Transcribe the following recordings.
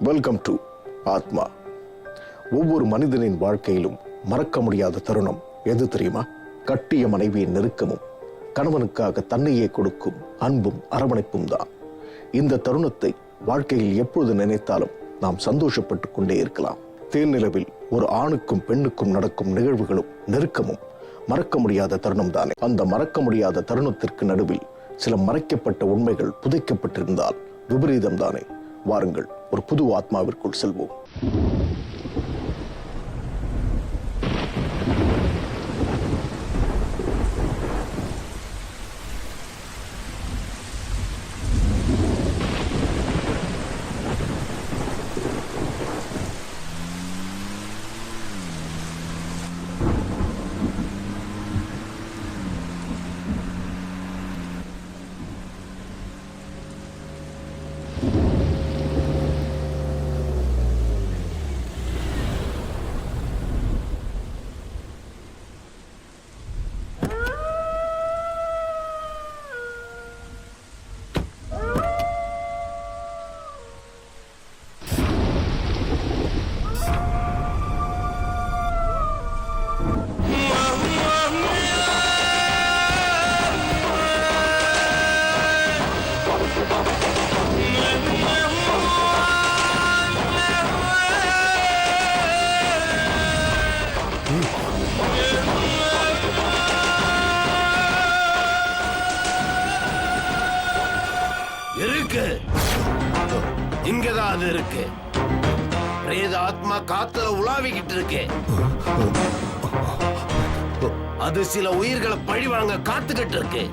Welcome to ஆத்மா. ஒவ்வொரு மனிதனின் வாழ்க்கையிலும் மறக்க முடியாத தருணம் எது தெரியுமா? கட்டிய மனைவியின் நெருக்கமும் கணவனுக்காக தன்னையே கொடுக்கும் அன்பும் அரவணைப்பும் தான். இந்த தருணத்தை வாழ்க்கையில் எப்பொழுது நினைத்தாலும் நாம் சந்தோஷப்பட்டு கொண்டே இருக்கலாம். தேனிலவில் ஒரு ஆணுக்கும் பெண்ணுக்கும் நடக்கும் நிகழ்வுகளும் நெருக்கமும் மறக்க முடியாத தருணம் தானே. அந்த மறக்க முடியாத தருணத்திற்கு நடுவில் சில மறைக்கப்பட்ட உண்மைகள் புதைக்கப்பட்டிருந்தால் விபரீதம் தானே. வாருங்கள், ஒரு புது ஆத்மாவிற்குள் செல்வோம். இங்கதான் அது இருக்கு. பிரேத ஆத்மா காத்துல உலாவிக்கிட்டு இருக்கு. அது சில உயிர்களை பழி வாங்க காத்துக்கிட்டு இருக்கு.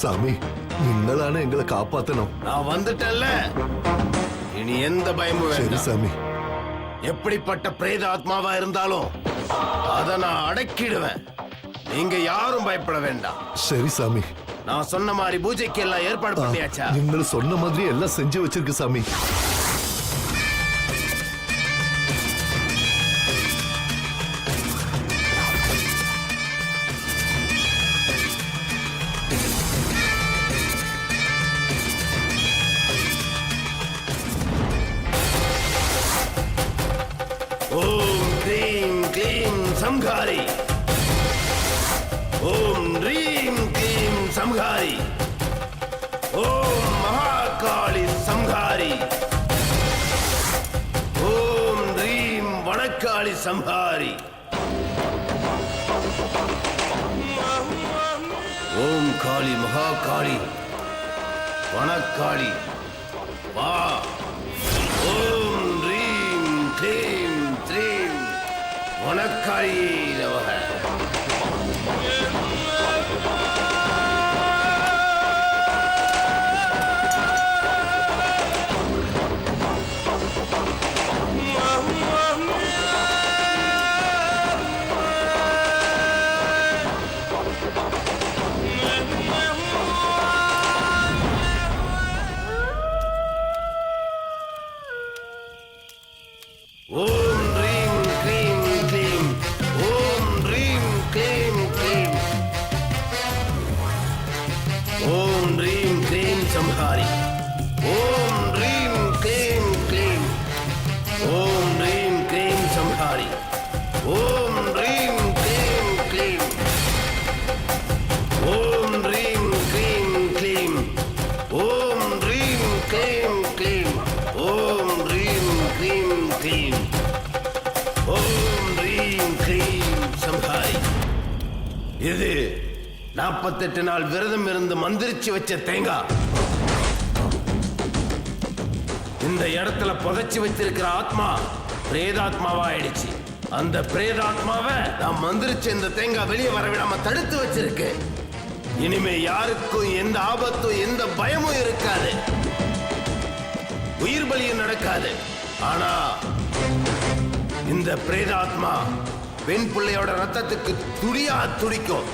சாமி, நீங்களான எங்களை காப்பாத்தணும். நான் வந்துட்டேன்ல, இனி எந்த பயமும் வேண்டாம். சாமி, எப்படிப்பட்ட பிரேத ஆத்மாவா இருந்தாலும் அதை நான் அடக்கிடுவேன். நீங்க யாரும் பயப்பட வேண்டாம். சரி சாமி. நான் சொன்ன மாதிரி பூஜைக்கு எல்லாம் ஏற்பாடு பண்ணியாச்சா? நீங்க சொன்ன மாதிரி எல்லாம் செஞ்சு வச்சிருக்கு சாமி. ஓம் க்ரீம் க்ளீம் சம்ஹாரி. ஓம் ரீம் க்ளீம் சம்ஹாரி. ஓம் மகாகாளி சம்ஹாரி. ஓம் ரீம் வனக்காளி சம்ஹாரி. ஓம் காளி மகாகாளி வனக்காளி வா. ஓம் ரீம் க்ளீம் த்ரீம் வனக்காளி நமக. ஓம் ரீம் க்ளீம் க்ளீம். ஓம் ரீம் க்ளீம் க்ளீம். ஓம் ரீம் க்ளீம் சம்ஹாரி. ஓம் ரீம் க்ளீம் க்ளீம். ஓம் ரீம் க்ளீம் சம்ஹாரி. ஓம் ரீம் க்ளீம் க்ளீம். ஓம் ரீம் க்ளீம் க்ளீம். ஓம் ரீம் க்ளீம் க்ளீம். ஓம் ரீம் க்ளீம் க்ளீம். ஓம் ரீம் க்ளீம் சம்ஹாரி. இது 48 நாள் விரதம் இருந்து மந்திரிச்சு வச்ச தேங்காய். இந்த இடத்துல புதைச்சு வச்சிருக்கிற ஆத்மா பிரேதாத்மாவா ஆயிடுச்சு. அந்த பிரேதாத்மாவை நான் மந்திரிச்ச இந்த தேங்காய் வெளியே வரவிடாம தடுத்து வச்சிருக்கு. இனிமே யாருக்கும் எந்த ஆபத்தும் எந்த பயமும் இருக்காது. உயிர் பலியும் நடக்காது. ஆனா இந்த பிரேதாத்மா பெண் பிள்ளையோட ரத்தத்துக்கு துடியா துடிக்கும்.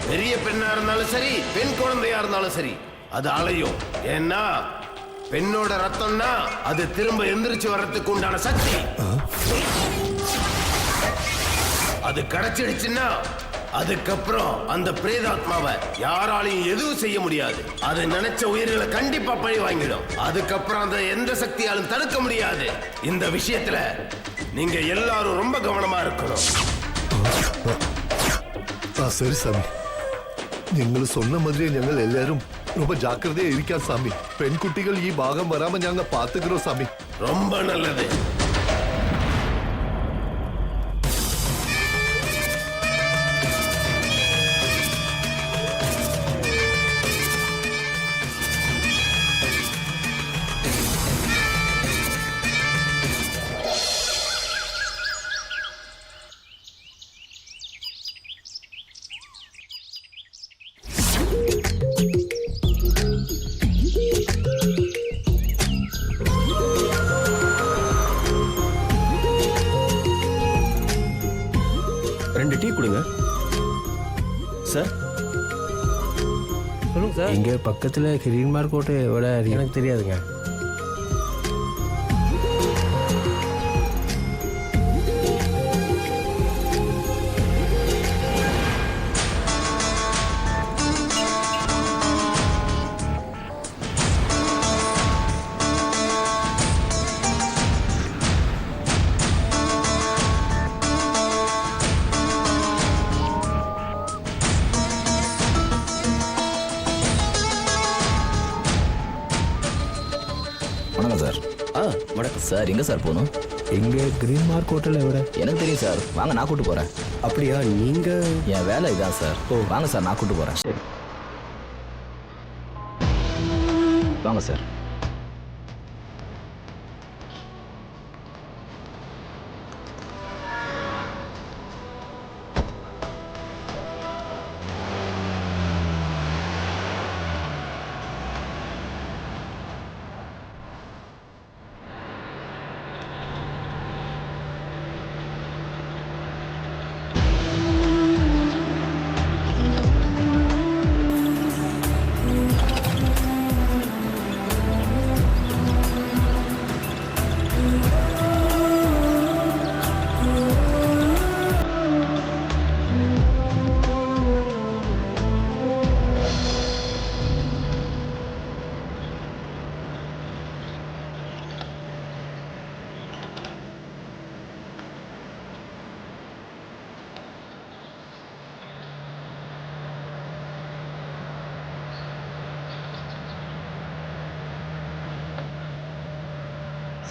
பெரிய பெண்ணா இருந்தாலும் சரி, பெண் குழந்தையா இருந்தாலும் சரி, அது அலையும். ஏன்னா பெண்ணோட ரத்தம்னா அது திரும்ப எந்திரிச்சு வர்றதுக்கு உண்டான சக்தி. அது கிடைச்சிடுச்சுன்னா அதுக்கப்புறம் அந்த பிரேதாத்மாவை யாராலையும் எதுவும் செய்ய முடியாது. அது நினைச்ச உயிர்களை கண்டிப்பா பழி வாங்கிடும். அதுக்கப்புறம் அதை எந்த சக்தியாலும் தடுக்க முடியாது. இந்த விஷயத்துல நீங்க எல்லாரும் ரொம்ப கவனமா இருக்கணும். சரி சாமி, നിങ്ങൾ சொன்ன மாதிரியே ഞങ്ങൾ எல்லாரும் ரொம்ப ஜாக்கிரதையா இருக்கா சாமி. பெண்குட்டிகள் ഈ ഭാഗം വരാമ ഞങ്ങൾ പാത്തുக்கிறோம் சாமி. ரொம்ப நல்லது. ரெண்டு டீ கொடுங்க சார். சொல்லுங்க சார். இங்கே பக்கத்தில் கிரீன் மார்க்கெட்டு எவ்வளோ எனக்கு தெரியாதுங்க. வணக்கம் சார். வணக்கம் சார் எங்கே சார் போகணும்? இங்கே கிரீன் மார்க்கெட்டில் எவ்வளோ? எனக்கு தெரியும் சார், வாங்க நான் கூட்டு போகிறேன். அப்படியா? நீங்கள் என் வேலை இதான் சார். வாங்க சார், நான் கூட்டு போகிறேன். வாங்க சார்.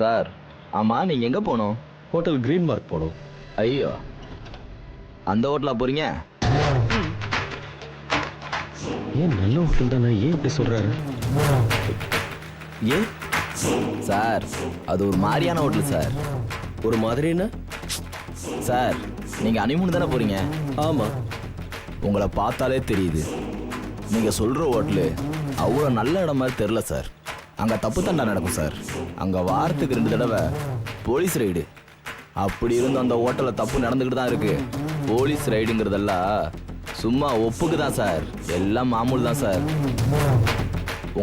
சார், ஆமாம் நீங்கள் எங்கே போகணும்? ஹோட்டல் கிரீன் மார்க் போகணும். ஐயோ, அந்த ஹோட்டலா போகிறீங்க? ஏன் நல்ல ஹோட்டல் தானே, ஏன் இப்படி சொல்கிறாரு? ஏன் சார், அது ஒரு மாதிரியான ஹோட்டல் சார். ஒரு மாதிரின்னா? சார், நீங்கள் ஹனிமூன் தானே போகிறீங்க? ஆமாம். உங்களை பார்த்தாலே தெரியுது. நீங்கள் சொல்கிற ஹோட்டலு அவ்வளோ நல்ல இடம் மாதிரி தெரில சார். அங்கே தப்பு தண்டா நடக்கும் சார். அங்கே வாரத்துக்கு 2 தடவை போலீஸ் ரைடு. அப்படி இருந்து அந்த ஹோட்டலில் தப்பு நடந்துக்கிட்டு தான் இருக்கு. போலீஸ் ரைடுங்கிறதெல்லாம் சும்மா ஒப்புக்கு தான் சார். எல்லாம் மாமூல் தான் சார்.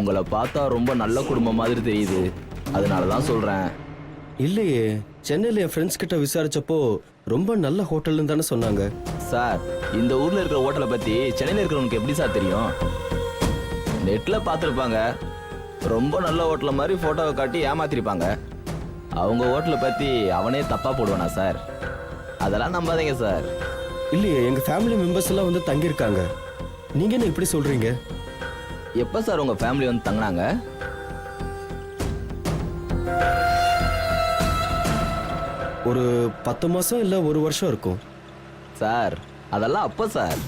உங்களை பார்த்தா ரொம்ப நல்ல குடும்பம் மாதிரி தெரியுது, அதனால தான் சொல்கிறேன். இல்லையே, சென்னையில் என் ஃப்ரெண்ட்ஸ் கிட்ட விசாரிச்சப்போ ரொம்ப நல்ல ஹோட்டல்னு தானே சொன்னாங்க. சார், இந்த ஊரில் இருக்கிற ஹோட்டலை பற்றி சென்னையில் இருக்கிறவனுக்கு எப்படி சார் தெரியும்? நெட்டில் பார்த்துருப்பாங்க. ரொம்ப நல்ல ஹோட்டல் மாதிரி ஃபோட்டோவை காட்டி ஏமாத்திருப்பாங்க. அவங்க ஹோட்டலை பற்றி அவனே தப்பாக போடுவானா சார்? அதெல்லாம் நம்பாதீங்க சார். இல்லையே, எங்கள் ஃபேமிலி மெம்பர்ஸ் எல்லாம் வந்து தங்கியிருக்காங்க. நீங்கள் என்ன இப்படி சொல்கிறீங்க? எப்போ சார் உங்கள் ஃபேமிலி வந்து தங்கினாங்க? ஒரு 10 மாதம் இல்லை 1 வருஷம் இருக்கும் சார். அதெல்லாம் அப்போ சார்.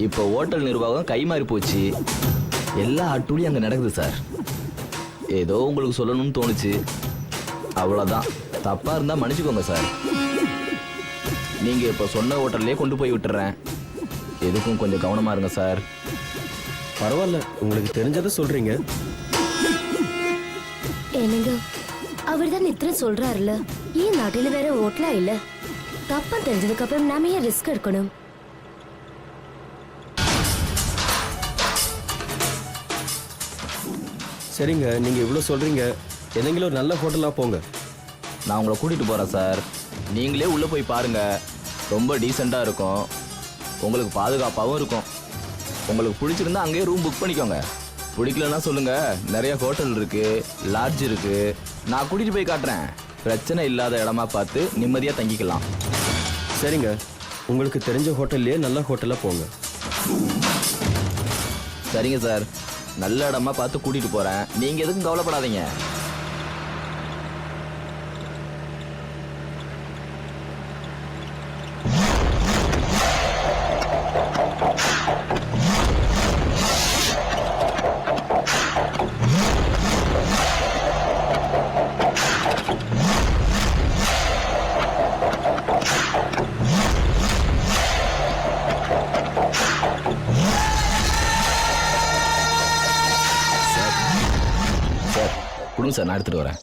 இப்போ ஹோட்டல் நிர்வாகம் கை மாறி போச்சு. எல்லா அட்டூழியும் அங்கே நடக்குது சார். ஏதோ உங்களுக்கு சொல்லணும்னு தோணுச்சு, அவ்வளோதான். தப்பாக இருந்தால் மன்னிச்சுக்கோங்க சார். நீங்கள் இப்போ சொன்ன ஹோட்டல்லே கொண்டு போய் விட்டுறேன். எதுக்கும் கொஞ்சம் கவனமாக இருங்க சார். பரவாயில்ல, உங்களுக்கு தெரிஞ்சதை சொல்கிறீங்க. என்னங்க, அவர் தான் இத்தனை சொல்றாருல, ஏன் நாட்டில வேற ஓட்டலா இல்ல? தப்பா தெரிஞ்சதுக்கு அப்புறம் நாம ஏன் ரிஸ்க் எடுக்கணும்? சரிங்க, நீங்கள் இவ்வளோ சொல்கிறீங்க. எதெങ്കിലും ஒரு நல்ல ஹோட்டலாக போங்க. நான் உங்களை கூட்டிகிட்டு போகிறேன் சார். நீங்களே உள்ளே போய் பாருங்கள், ரொம்ப டீசெண்டாக இருக்கும். உங்களுக்கு பாதுகாப்பாகவும் இருக்கும். உங்களுக்கு பிடிச்சிருந்தா அங்கேயே ரூம் புக் பண்ணிக்கோங்க. பிடிக்கலன்னா சொல்லுங்க, நிறைய ஹோட்டல் இருக்கு, லாட்ஜ் இருக்கு, நான் கூட்டிட்டு போய் காட்டுறேன். பிரச்சனை இல்லாத இடமா பார்த்து நிம்மதியாக தங்கிக்கலாம். சரிங்க, உங்களுக்கு தெரிஞ்ச ஹோட்டல்லையே நல்ல ஹோட்டலாக போங்க. சரிங்க சார், நல்ல இடமா பார்த்து கூட்டிட்டு போறேன். நீங்க எதுக்கும் கவலைப்படாதீங்க. சார் கொடுங்க சார், நான் எடுத்துட்டு வரேன்.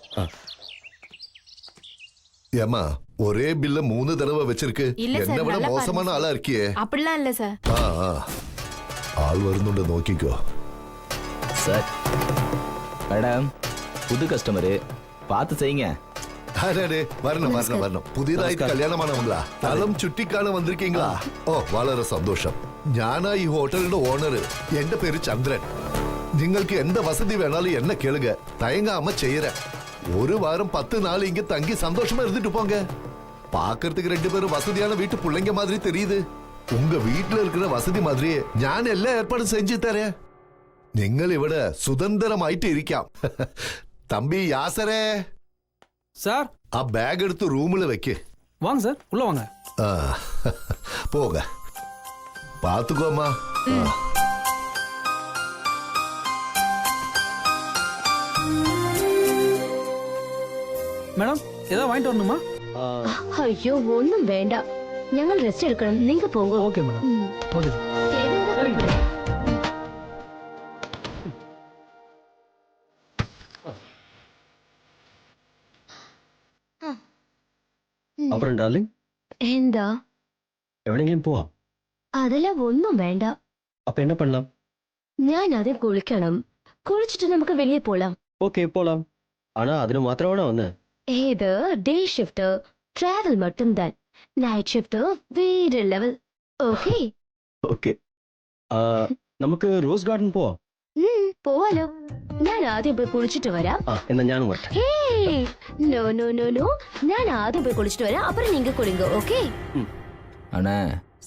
ஏமா ஒரே பில்ல 3 தடவை வச்சிருக்கு. இல்ல சார், என்ன விட நல்லா மோசமான பாருங்க ஆளா இருக்கியே. அப்படிலாம் இல்ல சார். ആ ആ ആൾ വരുന്നുണ്ട് നോക്കിക്കോ. சார் மேடம், புது கஸ்டமரு, பார்த்து செய்யுங்க. അതെ വരണം വരണം വരണം. പുതിയതായിട്ട് കല്യാണമാണവங்களா? തലം ചുറ്റിക്കാണ് വന്നിരിക്കீங்களா? ഓ വളരെ സന്തോഷം. ഞാനാ ഈ ഹോട്ടലിന്റെ ഓണർ. എന്റെ പേര് ചന്ദ്രൻ. നിങ്ങൾക്ക് എന്ത് വസതി വേണാലും എന്നെ കേളുക. தயங்காம செய்யறேன். ஒரு வாரம் 10 நாள் இங்க தங்கி சந்தோஷமா இருந்துட்டு போங்க. பாக்குறதுக்கு 2 பேரும் வசதியான வீட்டு பிள்ளைங்க மாதிரி தெரியுது. உங்க வீட்டுல இருக்கிற வசதி மாதிரியே ഞാൻ എല്ലാ ഏർപ്പാടും செஞ்சு தரேன். നിങ്ങൾ ഇവിടെ സുതന്ത്രമായിട്ട് ഇരിക്കാം. தம்பி யாசரே, சார் ആ ബാഗ് എടുത്ത് റൂമിൽ വെക്ക്. வாங்க சார், உள்ள வாங்க. ആ, പോക. പാത്തുക്കോമ്മ. மேடம், ஏதாவது வாங்கிட்டு வரணுமா? ஐயோ ஒண்ணும் வேண்டாம், ഞങ്ങൾ ரெஸ்ட் எடுக்கணும். நீங்க போங்க. Okay madam. ம். ஓகே. தேவையான அப்புறம் டார்லிங், എന്താ? എവിടെയെങ്കിലും പോവാം. அதெல்லாம் ஒண்ணும் வேண்டாம். அப்ப என்ன பண்ணலாம்? ഞാൻ ആദ്യം കുളിക്കണം. കുളിച്ചിട്ട് നമുക്ക് വെളിയെ പോலாம். ஓகே போலாம். ஆனா അതിന് മാത്രമാണ് വന്ന്. ഏത് ഡേ ഷിഫ്റ്റ് ട്രാവൽ மட்டும்தான். നൈറ്റ് ഷിഫ്റ്റ് വേറെ ലെവൽ. ഓക്കേ ஓகே, നമുക്ക് റോസ് ഗാർഡൻ പോവാം. പോവാലോ. ഞാൻ ആദ്യം പോയി കുളിച്ചിട്ട് വരാം. എന്നാ ഞാനും വരട്ടെ. Hey, no no no no, நான் ஆദ്യം போய் குளிச்சிட்டு வரேன், அப்புறம் நீங்க குளிங்க. ஓகே? அண்ணா,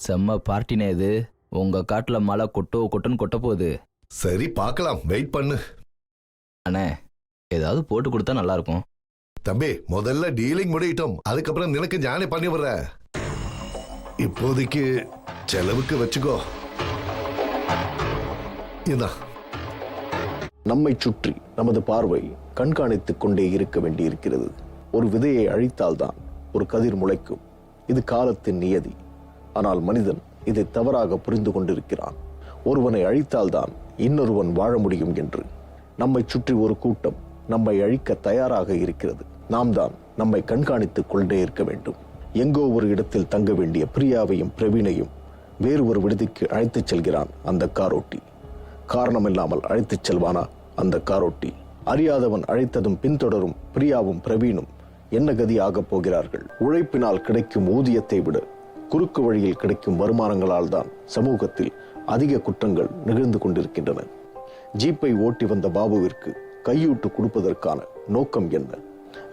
செம்ம பார்ட்டினே இது. உங்க காட்டுல மழை கொட்டுன்னு கொட்ட போகுது. சரி பார்க்கலாம், வெயிட் பண்ணு. அண்ணே, ஏதாவது போட்டு கொடுத்தா நல்லா இருக்கும். தம்பி, முதல்ல டீலிங் முடியட்டும், அதுக்கப்புறம் நினைக்க ஞானே பண்ணி விடுறேன். இப்போதைக்கு செலவுக்கு வச்சுக்கோ. இதான் நம்மை சுற்றி நமது பார்வை கண்காணித்துக் கொண்டே இருக்க வேண்டியிருக்கிறது. ஒரு விதையை அழித்தால்தான் ஒரு கதிர் முளைக்கும். இது காலத்தின் நியதி. ஆனால் மனிதன் இதை தவறாக புரிந்து கொண்டிருக்கிறான். ஒருவனை அழித்தால்தான் இன்னொருவன் வாழ முடியும் என்று. நம்மை சுற்றி ஒரு கூட்டம் நம்மை அழிக்க தயாராக இருக்கிறது. நாம் தான் நம்மை கண்காணித்துக் கொண்டே இருக்க வேண்டும். எங்கோ ஒரு இடத்தில் தங்க வேண்டிய பிரியாவையும் பிரவீனையும் வேறு ஒரு விடுதிக்கு அழைத்துச் செல்கிறான் அந்த காரோட்டி. காரணமில்லாமல் அழைத்துச் செல்வானா அந்த காரோட்டி? அறியாதவன் அழைத்ததும் பின்தொடரும் பிரியாவும் பிரவீனும் என்ன கதி ஆகப் போகிறார்கள்? உழைப்பினால் கிடைக்கும் ஊதியத்தை விட குறுக்கு வழியில் கிடைக்கும் வருமானங்களால் தான் சமூகத்தில் அதிக குற்றங்கள் நிகழ்ந்து கொண்டிருக்கின்றன. ஜீப்பை ஓட்டி வந்த பாபுவிற்கு கையூட்டு கொடுப்பதற்கான நோக்கம் என்ன?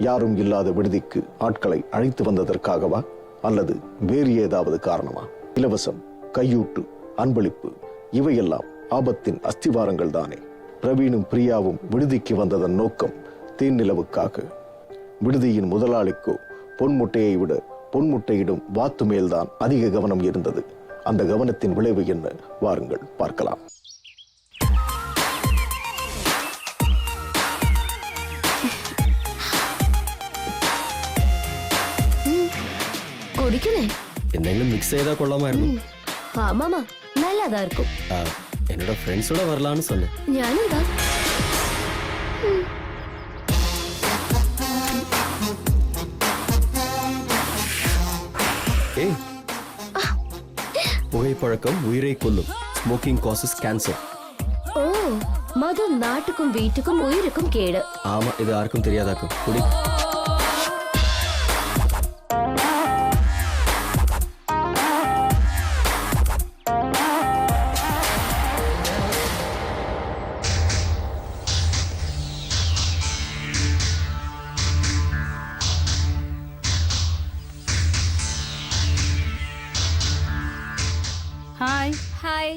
யாரும் இல்லாத விடுதிக்கு ஆட்களை அழைத்து வந்ததற்காகவா, அல்லது வேறு ஏதாவது காரணமா? இலவசம், கையூட்டு, அன்பளிப்பு இவையெல்லாம் ஆபத்தின் அஸ்திவாரங்கள் தானே. பிரவீனும் பிரியாவும் விடுதிக்கு வந்ததன் நோக்கம் தேன்நிலவுக்காக. விடுதியின் முதலாளிக்கோ பொன்முட்டையை விட பொன்முட்டையிடும் வாத்து மேல்தான் அதிக கவனம் இருந்தது. அந்த கவனத்தின் விளைவு என்ன? வாருங்கள் பார்க்கலாம். குடிக்கலே എന്തെങ്കിലും മിക്സ് ചെയ്താൽ കൊള്ളാമായിരുന്നു. ஆமாமா, நல்லாதான் இருக்கும். என்னோட ஃப்ரெண்ட்ஸோட வரலான்னு சொன்னேன். ഞാനും தான். ஏய், புகைப்பழக்கம் உயிரை கொல்லும். Smoking causes cancer. ஓ, மது நாட்டுக்கும் வீட்டுக்கும் உயிருக்கும் கேடு. ஆமா, இது யாருக்கும் தெரியாதாக்கும். குடி. Hi hi.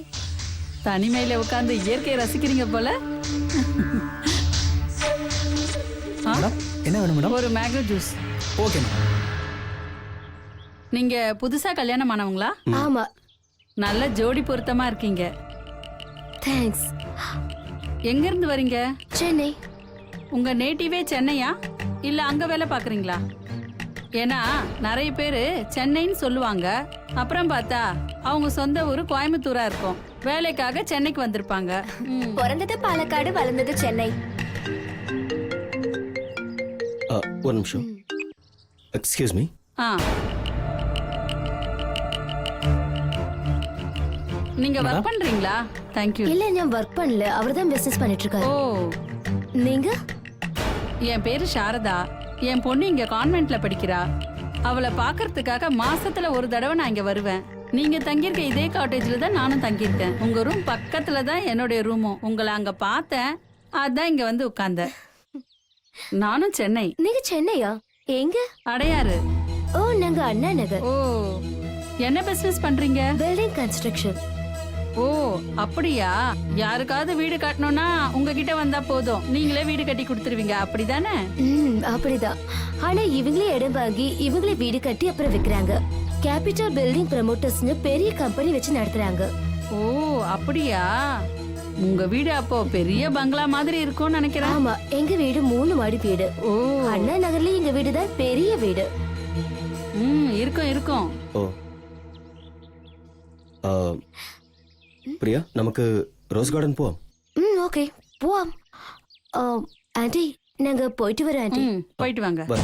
தனிமையில உட்கார்ந்து இயற்கையை ரசிக்கிறீங்க போல. ஆ, என்ன வேணும் மேடம்? ஒரு மேங்கோ ஜூஸ். Okay madam. நீங்க புதுசா கல்யாணம் ஆனவங்களா? ஆமா, நல்ல ஜோடி பொருத்தமா இருக்கீங்க. தேங்க்ஸ். எங்க இருந்து வரீங்க? சென்னை. உங்க நேட்டிவே சென்னையா இல்ல அங்க வேலை பாக்குறீங்களா? ஏன்னா நிறைய பேரு சென்னைன்னு சொல்லுவாங்க, அப்புறம் பார்த்தா அவங்க சொந்த ஊரு கோயம்புத்தூரா இருக்கும். வேலைக்காக சென்னைக்கு வந்திருப்பாங்க. பிறந்தது பாலக்காடு, வளர்ந்தது சென்னை. ஒரு நிமிஷம். Excuse me. ஆ, நீங்க ஒர்க் பண்றீங்களா? தேங்க்யூ. இல்ல, நான் ஒர்க் பண்ணல. அவர்தான் பிசினஸ் பண்ணிட்டு ஓ, இருக்காரு. நீங்க? என் பேரு சாரதா. என் பொண்ணு இங்க கான்வென்ட்ல படிக்கிறா. அவளை பாக்குறதுக்காக மாசத்துல ஒரு தடவை நான் இங்க வருவேன். நீங்க தங்கியிருக்க இதே காட்டேஜ்ல தான் நானும் தங்கியிருக்கேன். உங்க ரூம் பக்கத்துல தான் என்னுடைய ரூமும். உங்களை அங்க பார்த்தேன், அதான் இங்க வந்து உட்கார்ந்தேன். நானும் சென்னை. நீங்க சென்னையா? எங்க? அடையாறு. ஓ, நாங்க அண்ணா நகர். ஓ, என்ன பிசினஸ் பண்றீங்க? Building construction. ஓ, அப்படியா? யாருக்காவது வீடு கட்டணும்னா உங்ககிட்ட வந்தா போதும், நீங்களே வீடு கட்டி கொடுத்துருவீங்க, அப்படிதானே? அப்படிதான். ஆனா இவங்களே இடம் வாங்கி இவங்களே வீடு கட்டி அப்புறம் விக்கிறாங்க. கேபிட்டல் பில்டிங் ப்ரமோட்டர்ஸ்னு பெரிய கம்பெனி வச்சு நடத்துறாங்க. ஓ, அப்படியா? உங்க வீடு அப்போ பெரிய பங்களா மாதிரி இருக்கும்னு நினைக்கிறேன். ஆமா, எங்க வீடு 3 மாடி வீடு. ஓ, அண்ணா நகர்ல எங்க வீடு தான் பெரிய வீடு. இருக்கும் இருக்கும். ஓ, பிரியா, நமக்கு ரோஸ் கார்டன் போவோம். ஓகே, போவோம். ஆண்டி, நாங்க போயிட்டு வரோம் ஆண்டி. போயிட்டு வாங்க. பை.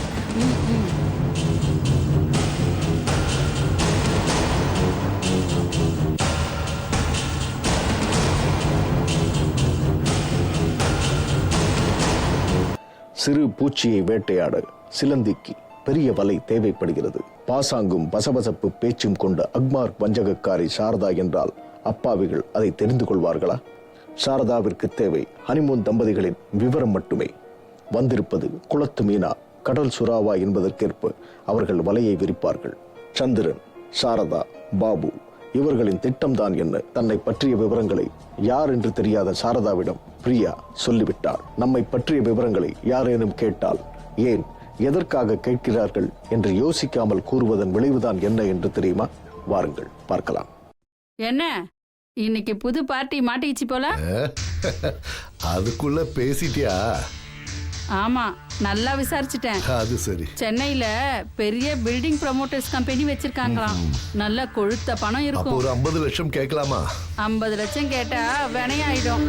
சிறு பூச்சியை வேட்டையாட சிலந்திக்கு பெரிய வலை தேவைப்படுகிறது. பாசாங்கும் பசபசப்பு பேச்சும் கொண்ட அக்மார் வஞ்சகக்காரி சாரதா என்றால் அப்பாவிகள் அதை தெரிந்து கொள்வார்களா? சாரதாவிற்கு தேவை ஹனிமூன் தம்பதிகளின் விவரம் மட்டுமே. வந்திருப்பது குளத்து மீனா, கடல் சுறாவா என்பதற்கேற்ப அவர்கள் வலையை விரிப்பார்கள். சந்திரன், சாரதா, பாபு இவர்களின் திட்டம்தான் என்ன? தன்னை பற்றிய விவரங்களை யார் என்று தெரியாத சாரதாவிடம் பிரியா சொல்லிவிட்டாள். நம்மை பற்றிய விவரங்களை யாரேனும் கேட்டால் ஏன், எதற்காக கேட்கிறார்கள் என்று யோசிக்காமல் கூறுவதன் விளைவுதான் என்ன என்று தெரியுமா? வாருங்கள் பார்க்கலாம். என்ன இன்னைக்கு புது பார்ட்டி மாட்டிச்சு போல? அதுக்குள்ள பேசிட்டியா? ஆமா, நல்லா விசாரிச்சுட்டேன். அது சரி. சென்னையில பெரிய பில்டிங் ப்ரமோட்டர்ஸ் கம்பெனி வச்சிருக்காங்களாம். நல்ல கொழுத்த பணம் அப்போ இருக்கும். ஒரு 50 லட்சம் கேட்கலாமா? 50 லட்சம் கேட்டா வினையாயிடும்.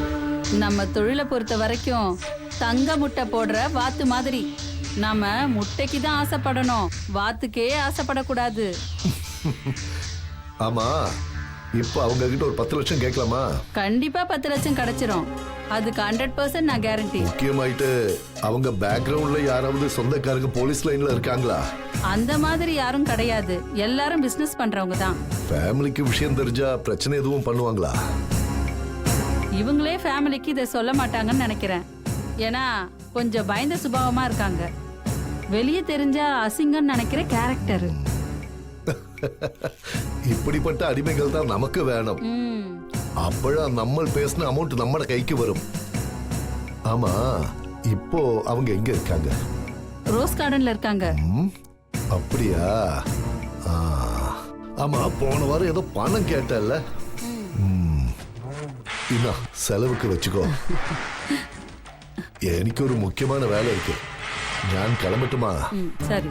நம்ம தொழிலை பொறுத்த வரைக்கும் தங்க முட்டை போடுற வாத்து மாதிரி. நாம முட்டைக்கு தான் ஆசைப்படணும், வாத்துக்கே ஆசைப்படக்கூடாது. ஆமா, இப்போ அவங்க கிட்ட ஒரு 10 லட்சம் கேட்கலாமா? கண்டிப்பா 10 லட்சம் கிடைச்சிரும். அதுக்கு 100% நான் கேரண்டி. முக்கியமாயிட்டு அவங்க பேக்ரவுண்ட்ல யாராவது சொந்தக்காரங்க போலீஸ் லைன்ல இருக்காங்களா? அந்த மாதிரி யாரும் கிடையாது, எல்லாரும் பிசினஸ் பண்றவங்க தான். ஃபேமிலிக்கு விஷயம் தெரிஞ்சா பிரச்சனை எதுவும் பண்ணுவாங்களா? இவங்களே ஃபேமிலிக்கு இதை சொல்ல மாட்டாங்கன்னு நினைக்கிறேன். ஏன்னா கொஞ்சம் பயந்த சுபாவமா இருக்காங்க. வெளியே தெரிஞ்சா அசிங்கம்னு நினைக்கிற கேரக்டர். இப்படிப்பட்ட அடிமைகள் தான் நமக்கு வேணும். அப்பதான் நம்ம பேசின அமௌண்ட் நம்ம கைக்கு வரும். ஆமா, இப்போ அவங்க எங்க இருக்காங்க? ரோஸ் கார்டன்ல இருக்காங்க. அப்படியா? ஆமா, போன வாரம் ஏதோ பணம் கேட்டல்ல? இன்னா செலவுக்கு வச்சுக்கோ. எனக்கு ஒரு முக்கியமான வேலை இருக்கு, நான் கிளம்பட்டுமா? சரி.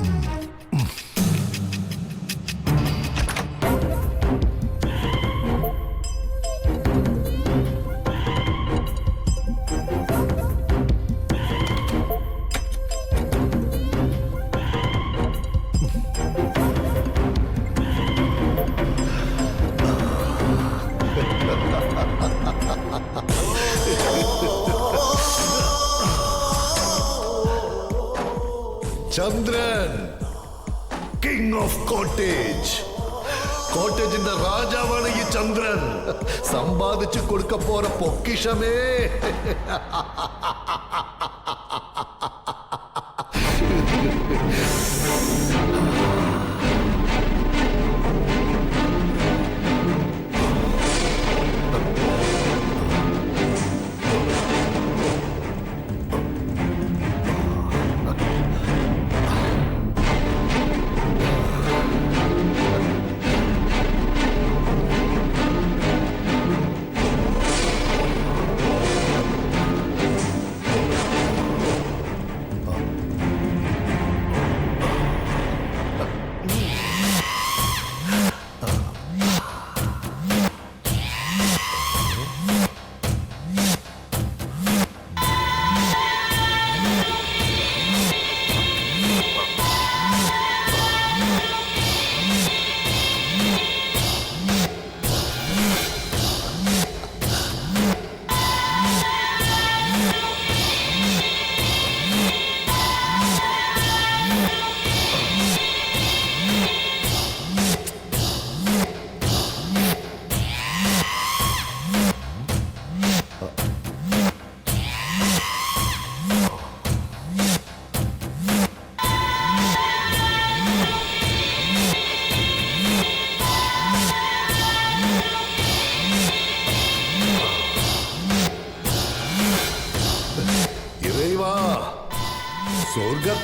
ചന്ദ്രൻ, കിങ് ഓഫ് കോട്ടേജ്. കോട്ടേജിന്റെ രാജാവാണ് ഈ ചന്ദ്രൻ. സമ്പാദിച്ചു കൊടുക്ക പോற പൊക്കിഷമേ.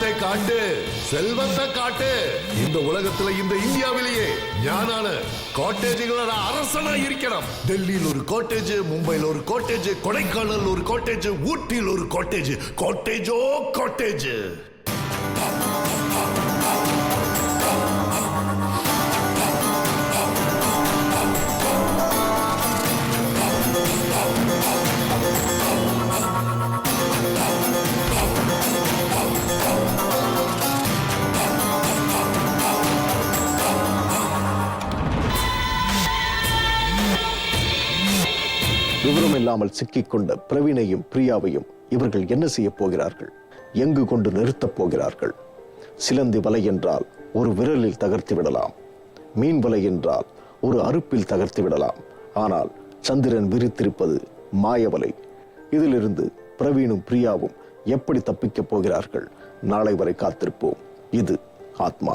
செல்வத்தை காட்டு, செல்வத்தை காட்டு. இந்த உலகத்துல இந்த இந்தியாவிலேயே ஞானான காட்டேஜுகளோட அரசனா இருக்கிறோம். டெல்லியில் ஒரு காட்டேஜ், மும்பையில் ஒரு காட்டேஜ், கொடைக்கானல் ஒரு காட்டேஜ், ஊட்டியில் ஒரு காட்டேஜ். காட்டேஜோ காட்டேஜ். விவரம் இல்லாமல் சிக்கிக்கொண்ட பிரவீனையும் பிரியாவையும் இவர்கள் என்ன செய்ய போகிறார்கள்? எங்கு கொண்டு நிறுத்தப் போகிறார்கள்? சிலந்தி வலை என்றால் ஒரு விரலில் தகர்த்து விடலாம், மீன் வலை என்றால் ஒரு அறுப்பில் தகர்த்து விடலாம். ஆனால் சந்திரன் விரித்திருப்பது மாயவலை. இதிலிருந்து பிரவீனும் பிரியாவும் எப்படி தப்பிக்கப் போகிறார்கள்? நாளை வரை காத்திருப்போம். இது ஆத்மா.